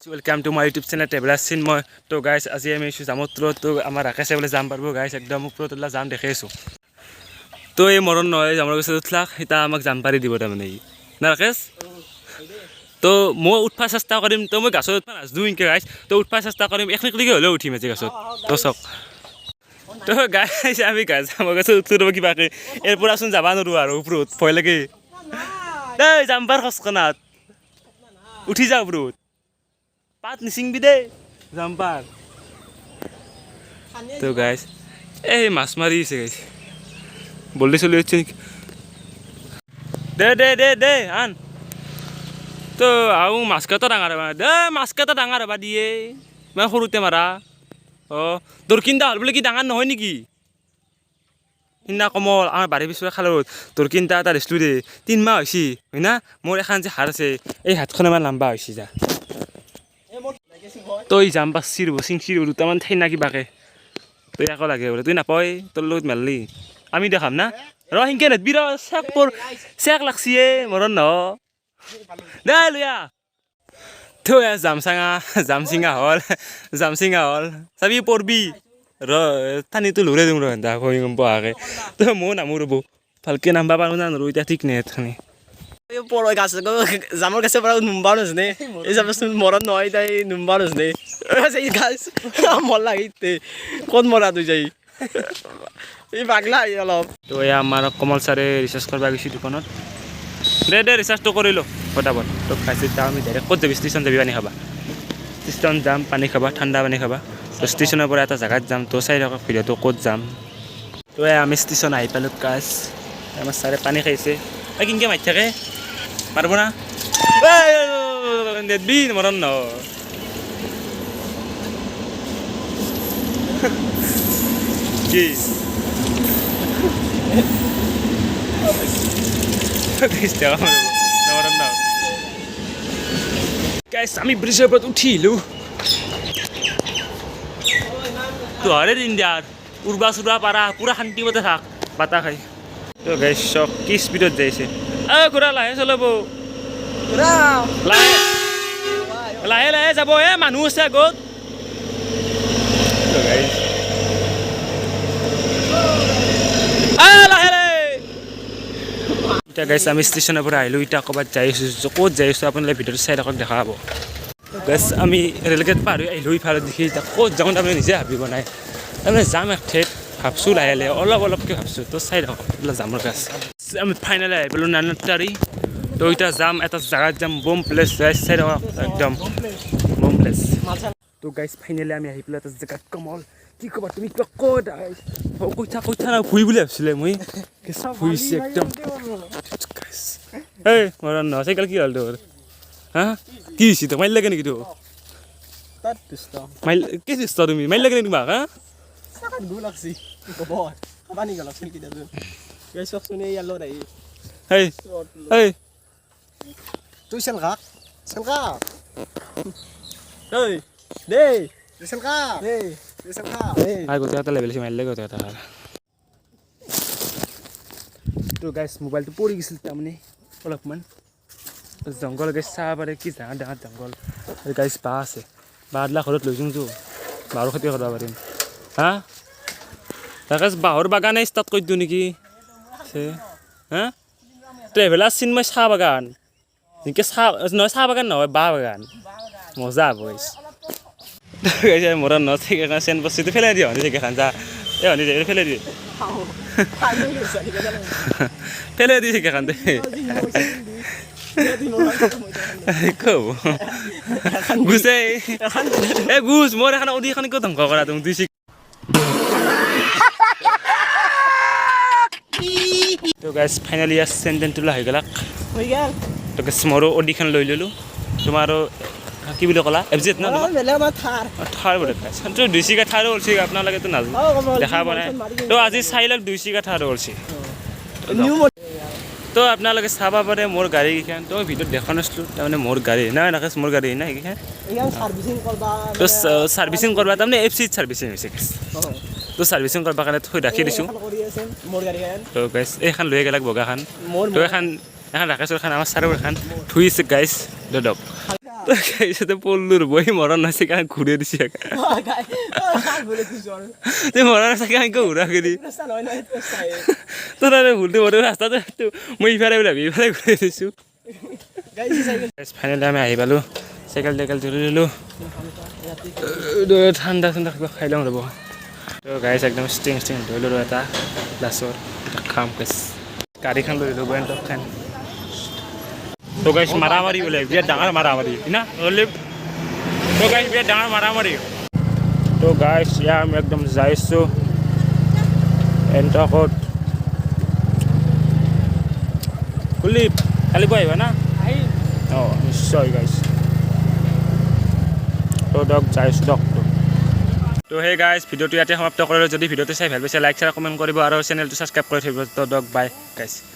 welcome to my YouTube channel traveller सिन मैं तो गाइस आज आम जामत तो आम राकेशे बोले जाम पारब गाइस एकदम ऊपर जाम देखे तो ये मरण नए जाम गए उठलाक इतना आमक जाम पारि दी तमाने ना राकेश तो मैं उठा चेष्टा करम तो मैं गस नाजू इनके गाइस तो उठा चेष्टा करम एखलिकलिके हलो उठिम आज गस तो चक तो गाइस आम जाम गए उठलो रब क्या यार चुन जाबा नो और ऊपर भय लगे दे जाम पार खसखनात उठी जा ऊपर पात निसिंगबी दे जाम पार तो गाइस ए माछ मारी আছে गाइस বললে চলে যাচ্ছে দে দে দে দে আন তো আউ মাছ কাটা ডাঙার বা দে মাছ কাটা ডাঙার বা দিয়ে মই সৰুতে মাৰা ও তোৰ কিন্দা হল বলে কি ডাঙাৰ নহয় নেকি ইন্না কমল আমাৰ বাৰী পিছৰে খালত তোৰ কিন্দা এটা ৰেষ্টু দে 3 মাহ হৈছি হয় না মোৰ এখন যে হাত আছে এই হাতখন আমাৰ লম্বা হৈছি যা তই যাম পাচ্ছি ৰব চিংচি দুটামান ঠাই না কিবাকে তই আকৌ লাগে বোলে তুই নাপাই তোৰ লগত মাৰলি আমি দেখাম না ৰ হিংকে নেদবি ৰ চেক লাগছি মৰণ ন দে লয়া তো জাম চিঙা হল চাবি পৰবি ৰ টানিটো লৰে দিম ৰ হেন্দা ভৰি গম পোৱাকে তো মই নামো ৰ'ব ভালকে নামবা পাৰো না নৰো এতিয়া ঠিক নাই এখানে পৰ গাছ জামৰ গাছে পৰা নুম্বা নজনে এই যাবচোন মৰণ নহয় তাই নুম্বা নজনে এই গাছ মল লাগিতে কোন মৰা তুই যাই এই পাগলা অলপ তো এয়া আমাৰ কমল ছাৰে ৰিচাৰ্জ কৰিব গৈছি দোকানত দে দে ৰিচাৰ্জটো কৰিলো ফটাফট তো খাইছে তাৰ আমি ডাইৰেক্ট ক'ত যাবি ষ্টেচন যাবি পানী খাবা ষ্টেচন যাম পানী খাবা ঠাণ্ডা পানী খাবা তো ষ্টেচনৰ পৰা এটা জেগাত যাম তো চাই থাকক ভিডিঅ'টো ক'ত যাম তো আমি ষ্টেচন আহি পালোঁ কাজ আমাৰ ছাৰে পানী খাইছে কিনকে মাৰি থাকে মাৰিব না নেদবি মৰণ ন কি আমি ব্রিজের উপর উঠিলো তো আরে দিন দিয়ার উড়বা চুড়বা পারা পুরা শান্তি মতে থাক বাতা খাই তো গাইস সব কি স্পিডত যাইছে ঘোৰা লাহে চলাব লাহে লাহে যাব মানুহ আছে আগত এতিয়া গাইছ আমি ষ্টেচনৰ পৰা আহিলোঁ এতিয়া ক'ৰবাত যাই আছোঁ ক'ত যাই আছোঁ আপোনালোকে ভিডিঅ'টো চাই থাকক দেখা পাব গাইছ আমি ৰেলগেট পাৰ হৈ আহিলোঁ ইফালে দেখি এতিয়া ক'ত যাওঁ তাৰমানে নিজে ভাবিব নাই তাৰমানে যাম এক ঠেট ভাবছোঁ লাহে লাহে অলপকৈ ভাবছোঁ তো চাই থাকক এইবিলাক যামৰ গাছ আমি ফাইনেলি আহি পালোঁ নানাটাৰী তো এতিয়া যাম এটা জেগাত যাম বম প্লেচ গাইছ চাই থাকক একদম বম প্লেচ তো গাইছ ফাইনেলি আমি আহি পেলাই এটা জেগাত কমল কি ক'বা তুমি কিবা ক'ত কৈছা না ভুই বুলি ভাবিছিলে মই ভুইছে একদম এই মৰণ নহয় চাইকেল কি হ'ল তোৰ হা কি হৈছে তোক মাৰি লাগে নেকি তোক কি দিছ তুমি মাৰি লাগে নেকি তোমাক হা তুই চেলকা দেই চেলকা দেই গোটেই লেভেল মাৰিলে গোটেই এটা তো গাইছ মোবাইলটো পৰি গৈছিল তাৰমানে অলপমান জংঘল গাইছ চাহ পাৰে কি ডাঙৰ ডাঙৰ জংঘল গাইছ বাঁহ আছে বাঁহবিলাক ঘৰত লৈ যাওঁতো বাঁহৰ খেতি কৰিব পাৰিম হা তাকে বাঁহৰ বাগানে ষ্টাৰ্ট কৰি দিওঁ নেকি হা ট্ৰেভেলাৰ চিন মই চাহ বাগান এনেকৈ চাহ নহয় চাহ বাগান নহয় বাঁহ বাগান মজা হ'ব গাইছ মৰণ নহয় সেইকাৰণে চেন বস্তুটো ফেলাই দিওঁ সেইকাৰণ যা এই হনি যায় ফেলাই দিয়ে ফেলাই দি সেইকাৰণ দে গুছে এই গুছ মোৰ এখন অধি এখন কিয় ধ্বংস কৰা তুমি দুই তো গাইছ ফাইনেলি ইয়াৰ চেণ্টেনটো হৈ গ'লাক তো গাইছ মোৰো অডিখন লৈ ল'লোঁ তোমাৰো কি বুলি ক'লা এফজেড না থাৰ বোলে তো 2 চিকা থাৰ ওলছি আপোনালোকেতো নাজানো দেখা পোৱা নাই তো আজি 4 লাখ 2 চিকা থাৰ ওলছি তো আপোনালোকে চাব পাৰে মোৰ গাড়ীকেইখন তো ভিডিঅ'ত দেখা নাছিলোঁ তাৰমানে মোৰ গাড়ী নাই ৰাকেশ মোৰ গাড়ী নাই এইকেইখন তো ছাৰ্ভিচিং কৰিব তাৰমানে এফচিত ছাৰ্ভিচিং হৈছে তো ছাৰ্ভিচিং কৰিব কাৰণে থৈ ৰাখি দিছোঁ তো গাইছ এইখন লৈ গ'লাক বগাখন তো এখন ৰাকেশৰ এখন আমাৰ ছাৰৰ এখন ধুইছে গাইছ দদক তো গাইছতে পল্লুৰ বহি মৰণ নাছে কাঁ ঘূৰে দিছে তুই মৰণ নাছে কাঁ ঘূৰা কৰি তো তাৰে ভুলটো বৰ্তমান ৰাস্তাটো মই ইফালে ওলাবি ইফালে ঘূৰাই দিছোঁ ফাইনেলি আমি আহি পালোঁ চাইকেল টাইকেল ধৰি ল'লোঁ ঠাণ্ডা ঠাণ্ডা কিবা খাই লওঁ ৰ'ব তো গাইছ একদম ষ্টিং ধৰি ল'লোঁ এটা গ্লাছৰ খাম কেছ গাড়ীখন লৈ ল'লোঁ বেণ্টক খান তো গাইছ মাৰামাৰি বোলে বিৰাট ডাঙৰ মাৰামাৰি না অলপ তো গাইছ বিৰাট ডাঙৰ মাৰামাৰি তো গাইছ ইয়াৰ আমি একদম যাইছোঁ এণ্টকত কুলিপ কালি পুৱা আহিবা না অঁ নিশ্চয় গাইছ তো দক যাইছোঁ দক তো সেই গাইছ ভিডিঅ'টো ইয়াতে সমাপ্ত কৰিলোঁ যদি ভিডিঅ'টো চাই ভাল পাইছে লাইক শ্বেয়াৰ কমেণ্ট কৰিব আৰু চেনেলটো ছাবস্ক্ৰাইব কৰি থৈ তো দক বাই গাইছ